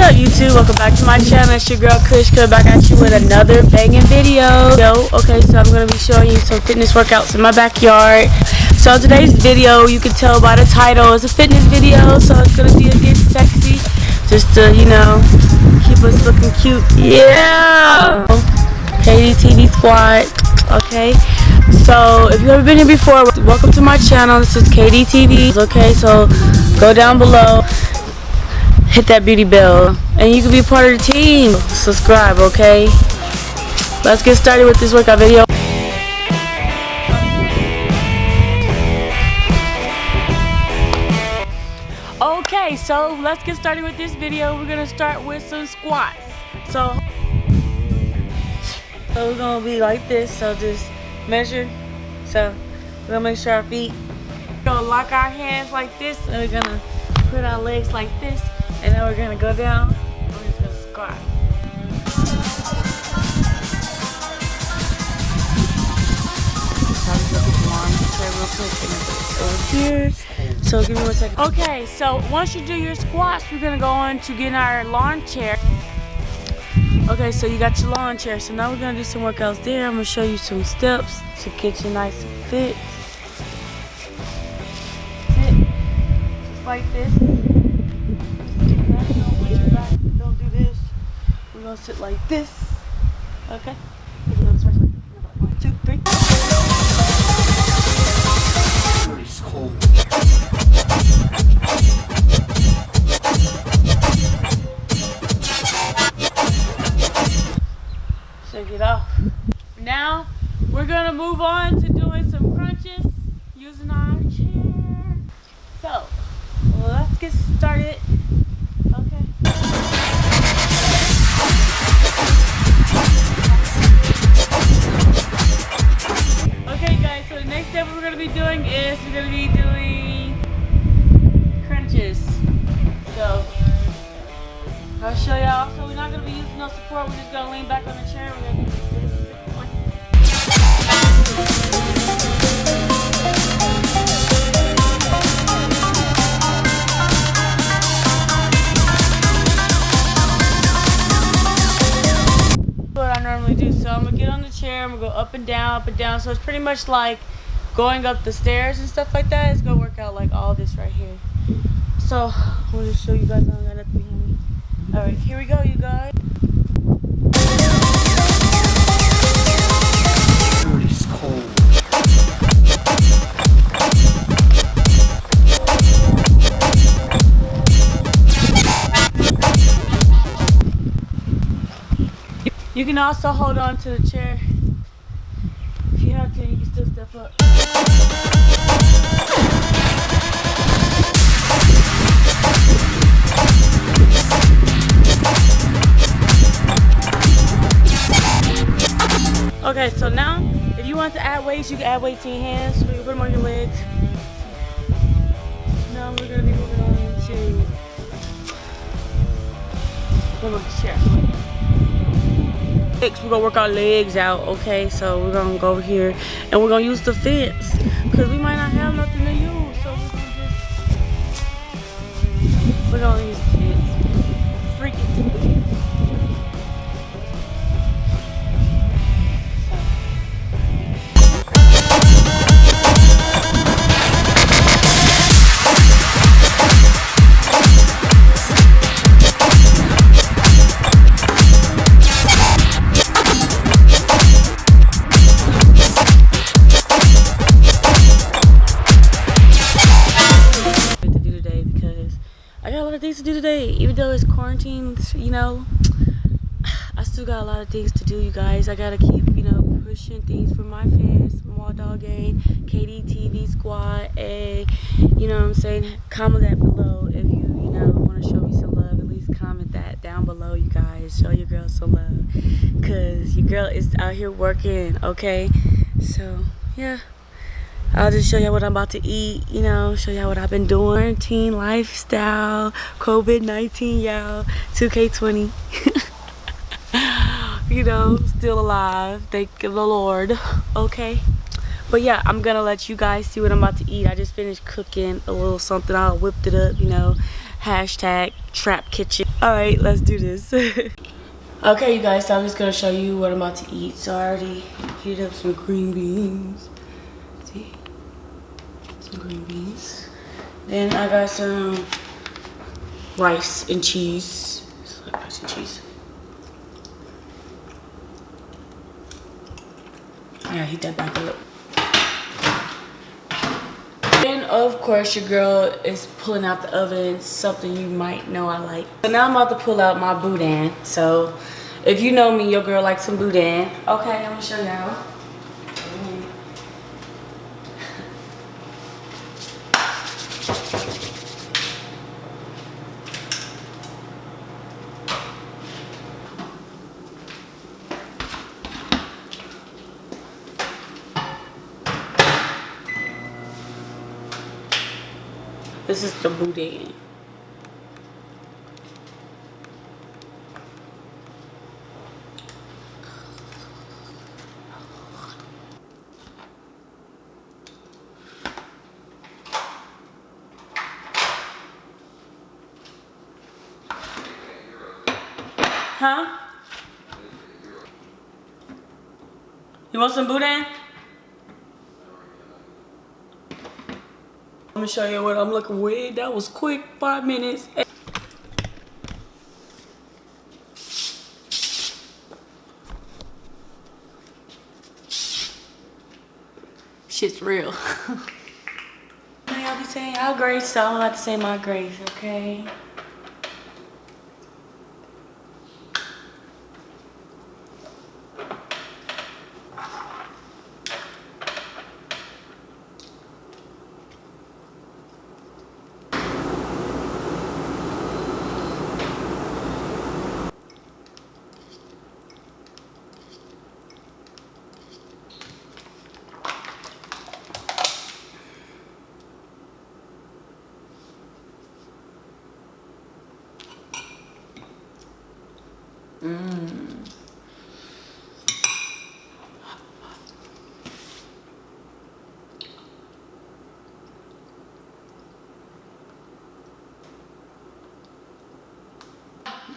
up, YouTube? Welcome back to my channel. It's your girl Kush coming back at you with another banging video. Okay, so I'm going to be showing you some fitness workouts in my backyard. So today's video, you can tell by the title, it's a fitness video, so it's going to be a bit sexy, just to, you know, keep us looking cute. Yeah! KDTV squad. Okay, so if you've ever been here before, welcome to my channel. This is KDTV. Okay, so go down below, hit that beauty bell, and you can be a part of the team. Subscribe, okay? Let's get started with this workout video. Okay, so let's get started with this video. We're gonna start with some squats. So we're gonna be like this. So just measure. So we're gonna make sure our feet. We're gonna lock our hands like this, and we're gonna put our legs like this. And then we're gonna go down. We're just gonna squat. Over here. So give me 1 second. Okay, so once you do your squats, we're gonna go on to get our lawn chair. Okay, so you got your lawn chair. So now we're gonna do some workouts there. I'm gonna show you some steps to get you nice and fit. Sit just like this. Don't do this. We're gonna sit like this. Okay? 1, 2, 3. It's cold. Shake it off. Now we're gonna move on to doing some crunches using our chair. So let's get started. Okay. Okay guys, so the next step we're going to be doing is we're going to be doing crunches. So I'll show y'all. So we're not going to be using no support. We're just going to lean back on the chair. We're going to do this. So I'm gonna get on the chair, I'm gonna go up and down, up and down. So it's pretty much like going up the stairs and stuff like that. It's gonna work out like all this right here. So I'm gonna show you guys. I don't got nothing behind me. Alright, here we go, you guys. It's cold. You can also hold on to the chair. If you have to, you can still step up. Okay, so now, if you want to add weights, you can add weights to your hands. So you can put them on your legs. Now we're going to be moving on to the chair. We're gonna work our legs out, okay? So we're gonna go over here and we're gonna use the fence because we might not have nothing to use. So we're gonna use the fence. Freaking. Things to do today, even though it's quarantine, you know, I still got a lot of things to do, you guys. I gotta keep, you know, pushing things for my fans, Small Dog Gang, KDTV Squad, you know what I'm saying? Comment that below if you know, want to show me some love. At least comment that down below, you guys. Show your girl some love, because your girl is out here working, okay? So, yeah. I'll just show y'all what I'm about to eat, you know, show y'all what I've been doing. Quarantine lifestyle, COVID-19, y'all, 2K20. You know, still alive, thank the Lord, okay? But yeah, I'm gonna let you guys see what I'm about to eat. I just finished cooking a little something. I whipped it up, you know, hashtag trap kitchen. Alright, let's do this. Okay, you guys, so I'm just gonna show you what I'm about to eat. So I already heated up some green beans. See? Some green beans. Then I got some rice and cheese. It's like rice and cheese. I gotta heat that back up. And of course, your girl is pulling out the oven something you might know I like. So now I'm about to pull out my boudin. So if you know me, your girl likes some boudin. Okay, I'm gonna show y'all. This is the boudin. Huh? You want some boudin? Let me show you what I'm looking with. That was quick, 5 minutes. Shit's real. Y'all be saying our grace, so I'm about to say my grace, okay?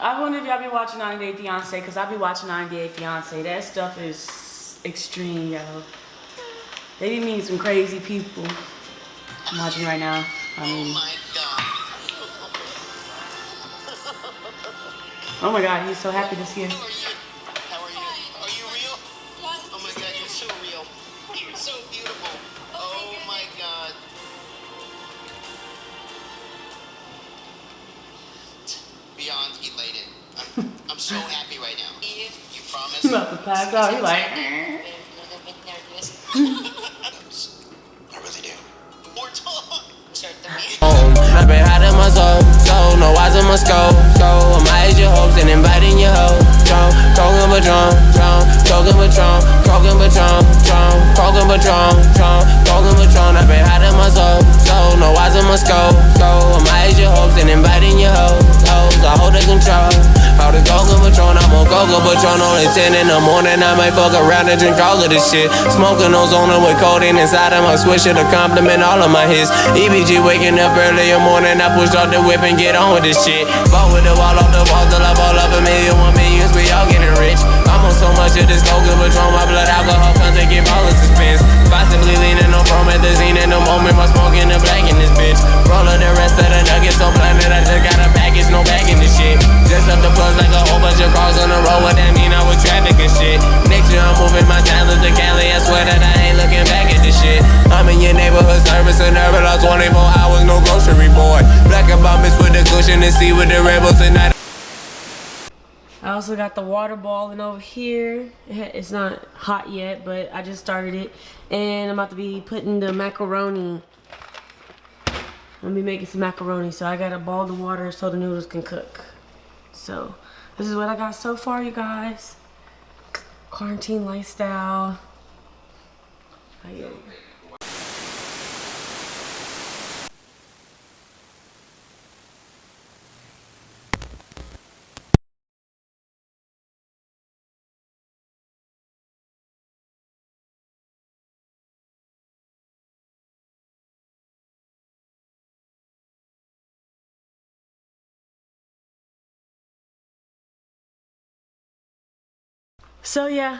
I wonder if y'all be watching 90 Day Fiance, because I be watching 90 Day Fiance. That stuff is extreme, yo. They be meeting some crazy people. I'm watching right now. Oh my god, he's so happy to see her. How are you? Are you real? Oh my god, you're so real. You're so beautiful. Oh my god. Beyond elated. I'm so happy right now. You promise? He's about to pass out. He's like, I really do. More talk. Start the meeting. I've been hot in my soul, no eyes in my scope. So I'm high as your hopes and inviting your hoe. Coking Patron, coking Patron, coking Patron, coking Patron, coking Patron. I've been hot in my soul, no eyes in my scope. So I'm high as your hopes and inviting your hoe. I hold the control. All the coking Patron, I'm on coking Patron. Only 10 in the morning, I might fuck around and drink all of this shit. Smoking ozone with codeine inside of my swisher to compliment all of my hits. EBG waking up early in the morning, I pushed off the whip and get on with this shit. Bought with the wall off the wall till I fall off a million, 1 millions, we all getting rich. I'm on so much of this coke and Patron, my blood alcohol content give all the suspense. Possibly leaning on promethazine in the moment, my smoking the black in this bitch. Rolling the rest of the nuggets so blinded, I just got a package, no bag in this shit. Just up the plus like a whole bunch of cars on the road, what that mean? I was traffic and shit. Next year I'm moving my talents to Cali, I swear that I ain't looking back at this shit. I'm in your neighborhood service and urban, 24 hours, no grocery boy. Black about mixed with the cushion and see with the rebels tonight. I also got the water boiling over here. It's not hot yet, but I just started it. And I'm about to be putting the macaroni. I'm gonna be making some macaroni. So I gotta boil the water so the noodles can cook. So this is what I got so far, you guys. Quarantine lifestyle. So yeah,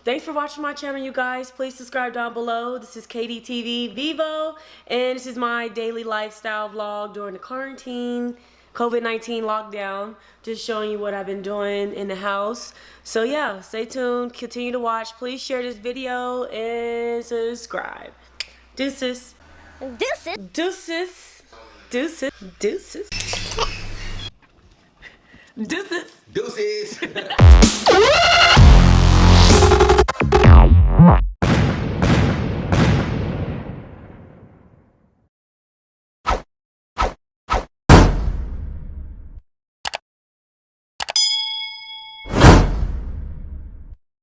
thanks for watching my channel, you guys. Please subscribe down below. This is KDTV Vivo, and this is my daily lifestyle vlog during the quarantine, COVID-19 lockdown. Just showing you what I've been doing in the house. So yeah, stay tuned, continue to watch. Please share this video and subscribe. Deuces. Deuces. Deuces. Deuces. Deuces. Deuces. Deuces.